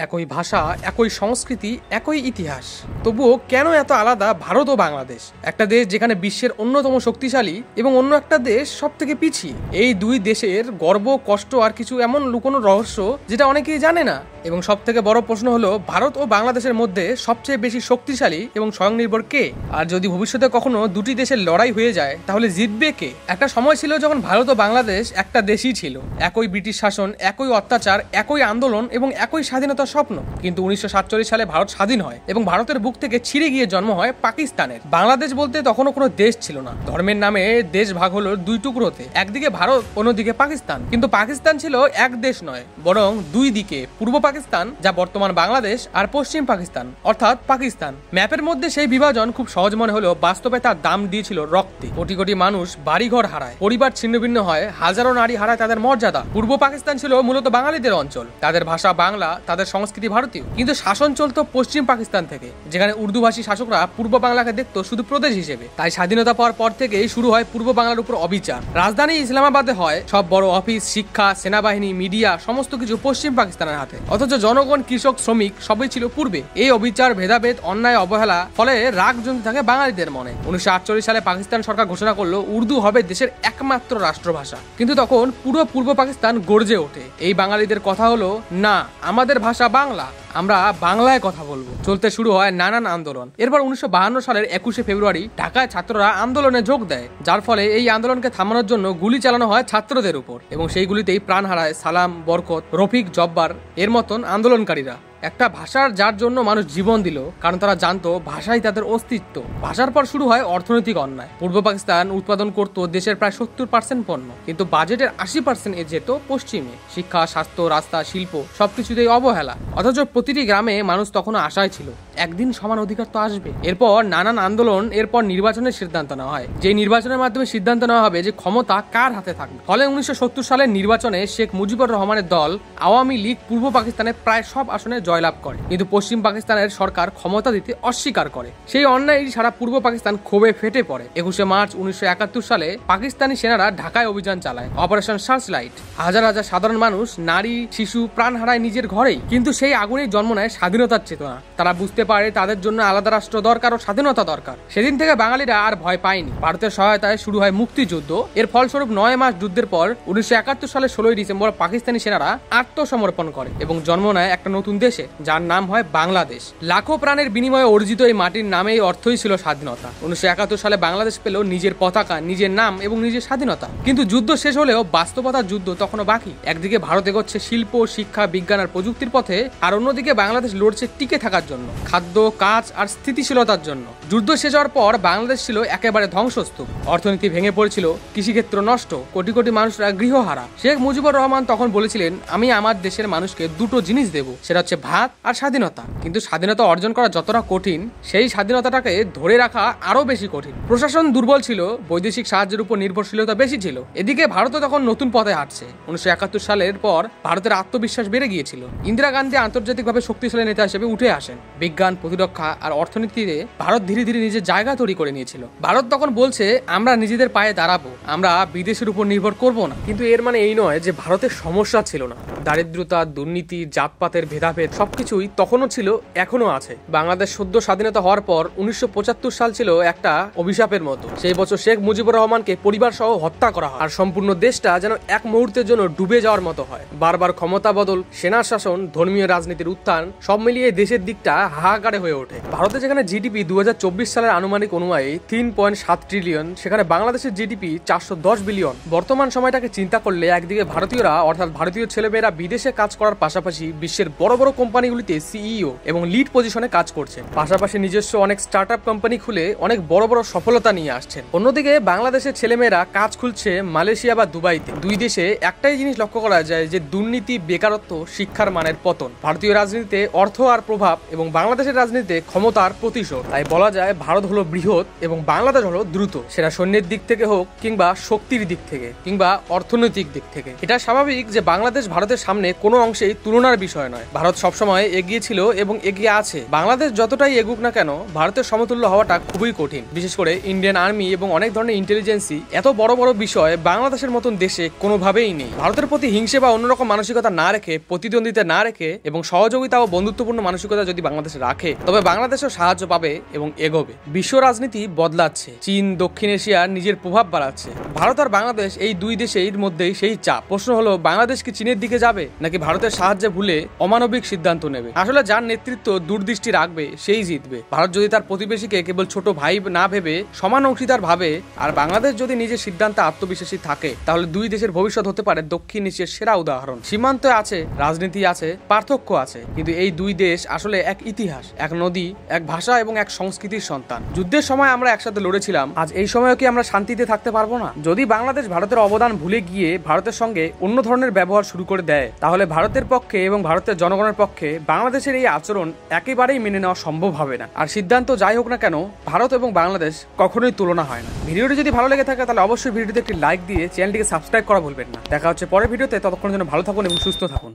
একই ভাষা, একই সংস্কৃতি, একই ইতিহাস, তবুও কেন এত আলাদা ভারত ও বাংলাদেশ? একটা দেশ যেখানে বিশ্বের অন্যতম শক্তিশালী এবং অন্য একটা দেশ সব থেকে পিছিয়ে। এই দুই দেশের গর্ব, কষ্ট আর কিছু এমন লুকোনো রহস্য যেটা অনেকেই জানে না। এবং সব থেকে বড় প্রশ্ন হলো, ভারত ও বাংলাদেশের মধ্যে সবচেয়ে বেশি শক্তিশালী এবং স্বয়ংনির্ভর কে? আর যদি ভবিষ্যতে কখনো দুটি দেশের লড়াই হয়ে যায় তাহলে জিতবে কে? একটা সময় ছিল যখন ভারত ও বাংলাদেশ একটা দেশই ছিল, একই ব্রিটিশ শাসন, একই অত্যাচার, একই আন্দোলন এবং একই স্বাধীনতার স্বপ্ন। কিন্তু 1947 সালে ভারত স্বাধীন হয় এবং ভারতের বুক থেকে ছিঁড়ে গিয়ে জন্ম হয় পাকিস্তানের। বাংলাদেশ বলতে তখনও কোনো দেশ ছিল না। ধর্মের নামে দেশ ভাগ হলো দুই টুকরোতে, একদিকে ভারত, অন্যদিকে পাকিস্তান। কিন্তু পাকিস্তান ছিল এক দেশ নয়, বরং দুই দিকে। পূর্ব পাকিস্তান, যা বর্তমান বাংলাদেশ, আর পশ্চিম পাকিস্তান অর্থাৎ পাকিস্তান। ম্যাপের মধ্যে সেই বিভাজন খুব সহজ মনে হলেও বাস্তবে তার দাম দিয়েছিল রক্তে। কোটি কোটি মানুষ বাড়িঘর হারায়, পরিবার ছিন্নভিন্ন হয়, হাজারো নারী হারায় তাদের মর্যাদা। পূর্ব পাকিস্তান ছিল মূলত বাঙালিদের অঞ্চল, তাদের ভাষা বাংলা, তাদের সংস্কৃতি ভারতীয়। কিন্তু শাসন চলতো পশ্চিম পাকিস্তান থেকে, যেখানে উর্দুভাষী শাসকরা পূর্ব বাংলাকে দেখত শুধু প্রদেশ হিসেবে। তাই স্বাধীনতা পাওয়ার পর থেকেই শুরু হয় পূর্ব বাংলার উপর অবিচার। রাজধানী ইসলামাবাদে হয় সব বড় অফিস, শিক্ষা, সেনাবাহিনী, মিডিয়া, সমস্ত কিছু পশ্চিম পাকিস্তানের হাতে। অথচ জনগণ, কৃষক, শ্রমিক সবই ছিল পূর্বে। এই অবিচার, ভেদাভেদ, অন্যায়, অবহেলা ফলে রাগ জমতে থাকে বাঙালিদের মনে। 1948 সালে পাকিস্তান সরকার ঘোষণা করলো উর্দু হবে দেশের একমাত্র রাষ্ট্রভাষা। কিন্তু তখন পুরো পূর্ব পাকিস্তান গর্জে ওঠে। এই বাঙালিদের কথা হলো, না, আমাদের ভাষা বাংলা, আমরা বাংলায় কথা বলবো। চলতে শুরু হয় নানান আন্দোলন। এরপর 1952 সালের 21শে ফেব্রুয়ারি ঢাকায় ছাত্ররা আন্দোলনে যোগ দেয়, যার ফলে এই আন্দোলনকে থামানোর জন্য গুলি চালানো হয় ছাত্রদের উপর। এবং সেই গুলিতেই প্রাণ হারায় সালাম, বরকত, রফিক, জব্বার এর মতন আন্দোলনকারীরা। একটা ভাষার যার জন্য মানুষ জীবন দিল, কারণ তারা জানতো ভাষাই তাদের অস্তিত্ব। ভাষার পর শুরু হয় অর্থনৈতিক অন্যায়। পূর্ব পাকিস্তান উৎপাদন করত দেশের প্রায় 70% পণ্য, কিন্তু বাজেটের 80% যেত পশ্চিমে। শিক্ষা, স্বাস্থ্য, রাস্তা, শিল্প সবকিছুতেই অবহেলা। অথচ প্রতিটি গ্রামে মানুষ তখনও আশায় ছিল একদিন সমান অধিকার তো আসবে। এরপর নানান আন্দোলন, এরপর নির্বাচনের সিদ্ধান্ত নেওয়া হয়। যে নির্বাচনের মাধ্যমে সিদ্ধান্ত নেওয়া হবে যে ক্ষমতা কার হাতে থাকবে। ফলে 1970 সালের নির্বাচনে শেখ মুজিবুর রহমানের দল আওয়ামী লীগ পূর্ব পাকিস্তানের প্রায় সব আসনে জয়লাভ করে, কিন্তু পশ্চিম পাকিস্তানের সরকার ক্ষমতা দিতে অস্বীকার করে। সেই অন্যায় সারা পূর্ব পাকিস্তান ক্ষোভে ফেটে পড়ে। 21শে মার্চ 1971 সালে পাকিস্তানি সেনারা ঢাকায় অভিযান চালায়, অপারেশন সার্চলাইট। হাজার হাজার সাধারণ মানুষ, নারী, শিশু প্রাণ হারায় নিজের ঘরেই। কিন্তু সেই আগুনেই জন্ম নেয় স্বাধীনতার চেতনা। তারা বুঝতে পারে তাদের জন্য আলাদা রাষ্ট্র দরকার ও স্বাধীনতা দরকার। সেদিন থেকে বাঙালিরা আর ভয় পায়নি। ভারতের সহায়তায় শুরু হয় মুক্তিযুদ্ধ। এর ফলস্বরূপ 9 মাস যুদ্ধের পর 1971 সালের 16ই ডিসেম্বর পাকিস্তানি সেনারা আত্মসমর্পণ করে এবং জন্ম নেয় একটা নতুন দেশে, যার নাম হয় বাংলাদেশ। লাখো প্রাণের বিনিময়ে অর্জিত এই মাটির নামেই অর্থই ছিল স্বাধীনতা। 1971 সালে বাংলাদেশ পেল নিজের পতাকা, নিজের নাম এবং নিজের স্বাধীনতা। কিন্তু যুদ্ধ শেষ হলেও বাস্তবতার যুদ্ধ তখনও বাকি। একদিকে ভারত এগোচ্ছে শিল্প, শিক্ষা, বিজ্ঞান আর প্রযুক্তির পথে, আর অন্যদিকে বাংলাদেশ লড়ছে টিকে থাকার জন্য, খাদ্য, কাজ আর স্থিতিশীলতার জন্য। যুদ্ধ শেষ হওয়ার পর বাংলাদেশ ছিল একেবারে ধ্বংসস্তূপ। অর্থনীতি ভেঙে পড়েছিল, কৃষিক্ষেত্র নষ্ট, কোটি কোটি মানুষরা গৃহহারা। শেখ মুজিবুর রহমান তখন বলেছিলেন, আমি আমার দেশের মানুষকে দুটো জিনিস দেব, সেটা হচ্ছে ভাত আর স্বাধীনতা। কিন্তু স্বাধীনতা অর্জন করা যতটা কঠিন, সেই স্বাধীনতাটাকে ধরে রাখা আরো বেশি কঠিন। প্রশাসন দুর্বল ছিল, বৈদেশিক সাহায্যের উপর নির্ভরশীলতা বেশি ছিল। এদিকে ভারত তখন নতুন পথে হাঁটছে। 1971 সালের পর ভারতের আত্মবিশ্বাস বেড়ে গিয়েছিল। ইন্দিরা গান্ধী আন্তর্জাতিকভাবে শক্তিশালী নেতা হিসেবে উঠে আসেন। বিজ্ঞান, প্রতিরক্ষা আর অর্থনীতিতে ভারত ধীরে ধীরে নিজের জায়গা তৈরি করে নিয়েছিল। ভারত তখন বলছে, আমরা নিজেদের পায়ে দাঁড়াবো, আমরা বিদেশের উপর নির্ভর করব না। কিন্তু এর মানে এই নয় যে ভারতের সমস্যা ছিল না। দারিদ্রতা, দুর্নীতি, জাতপাতের ভেদাভেদ সবকিছুই তখনও ছিল, এখনো আছে। বাংলাদেশ সদ্য স্বাধীনতা হওয়ার পর 1975 সাল ছিল একটা অভিশাপের মতো। সেই বছর শেখ মুজিবুর রহমানকে পরিবার সহ হত্যা করা হয়, আর সম্পূর্ণ দেশটা যেন এক মুহূর্তের জন্য ডুবে যাওয়ার মতো হয়। বারবার ক্ষমতা বদল, সেনা শাসন, ধর্মীয় রাজনীতির উত্থান সব মিলিয়ে দেশের দিকটা হাহাকারে হয়ে ওঠে। ভারতে যেখানে জিডিপি 2024 সালের আনুমানিক অনুযায়ী 3.7 ট্রিলিয়ন, সেখানে বাংলাদেশের জিডিপি 410 বিলিয়ন। বর্তমান সময়টাকে চিন্তা করলে একদিকে ভারতীয়রা অর্থাৎ ভারতীয় ছেলেমেয়েরা বিদেশে কাজ করার পাশাপাশি বিশ্বের বড় বড় কোম্পানিগুলিতে সিইও এবং লিড পজিশনে কাজ করছে, পাশাপাশি নিজস্ব অনেক স্টার্টআপ কোম্পানি খুলে অনেক বড় বড় সফলতা নিয়ে আসছেন। অন্যদিকে বাংলাদেশের ছেলেমেয়েরা কাজ খুলছে মালয়েশিয়া বা দুবাইতে। দুই দেশে একটাই জিনিস লক্ষ্য করা যায় যে দুর্নীতি, বেকারত্ব, শিক্ষার মানের পতন। ভারতীয় রাজনীতিতে অর্থ আর প্রভাব এবং বাংলাদেশ বাংলাদেশের রাজনীতিতে ক্ষমতার প্রতিশোধ। তাই বলা যায় ভারত হলো বৃহৎ এবং বাংলাদেশ হলো দ্রুত, সেটা সৈন্যের দিক থেকে হোক কিংবা শক্তির দিক থেকে কিংবা অর্থনৈতিক দিক থেকে। এটা স্বাভাবিক যে বাংলাদেশ ভারতের সামনে কোনো অংশেই তুলনার বিষয় নয়। ভারত সবসময় এগিয়ে ছিল এবং এগিয়ে আছে। বাংলাদেশ যতটাই এগুক না কেন ভারতের সমতুল্য হওয়াটা খুবই কঠিন। বিশেষ করে ইন্ডিয়ান আর্মি এবং অনেক ধরনের ইন্টেলিজেন্সি এত বড় বড় বিষয় বাংলাদেশের মতন দেশে কোনোভাবেই নেই। ভারতের প্রতি হিংসে বা অন্যরকম মানসিকতা না রেখে, প্রতিদ্বন্দ্বিতা না রেখে এবং সহযোগিতা ও বন্ধুত্বপূর্ণ মানসিকতা যদি বাংলাদেশ রাখে তবে বাংলাদেশও সাহায্য পাবে এবং এগোবে। বিশ্ব রাজনীতি বদলাচ্ছে, চীন দক্ষিণ এশিয়া নিজের প্রভাব বাড়াচ্ছে। ভারত আর বাংলাদেশ এই দুই দেশের মধ্যেই সেই চাপ। প্রশ্ন হলো বাংলাদেশ কি চীনের দিকে যাবে নাকি ভারতের সাহায্যে ভুলে অমানবিক সিদ্ধান্ত নেবে? আসলে যার নেতৃত্ব দূরদৃষ্টি রাখবে সেই জিতবে। ভারত যদি তার প্রতিবেশীকে কেবল ছোট ভাই না ভেবে সমান অংশীদার ভাবে আর বাংলাদেশ যদি নিজের সিদ্ধান্তে আত্মবিশ্বাসী থাকে তাহলে দুই দেশের ভবিষ্যৎ হতে পারে দক্ষিণ এশিয়ার সেরা উদাহরণ। সীমান্ত আছে, রাজনীতি আছে, পার্থক্য আছে, কিন্তু এই দুই দেশ আসলে এক ইতিহাস, এক নদী, এক ভাষা এবং এক সংস্কৃতির সন্তান। যুদ্ধের সময় আমরা একসাথে লড়েছিলাম, আজ এই সময়ও কি আমরা শান্তিতে থাকতে পারবো না? যদি বাংলাদেশ ভারতের অবদান ভুলে গিয়ে ভারতের সঙ্গে অন্য ধরনের ব্যবহার শুরু করে দেয় তাহলে ভারতের পক্ষে এবং ভারতের জনগণের পক্ষে বাংলাদেশের এই আচরণ একেবারেই মেনে নেওয়া সম্ভব হবে না। আর সিদ্ধান্ত যাই হোক না কেন ভারত এবং বাংলাদেশ কখনোই তুলনা হয় না। ভিডিওটি যদি ভালো লেগে থাকে তাহলে অবশ্যই ভিডিওতে একটি লাইক দিয়ে চ্যানেলটিকে সাবস্ক্রাইব করা ভুলবেন না। দেখা হচ্ছে পরের ভিডিওতে, ততক্ষণের জন্য ভালো থাকুন এবং সুস্থ থাকুন।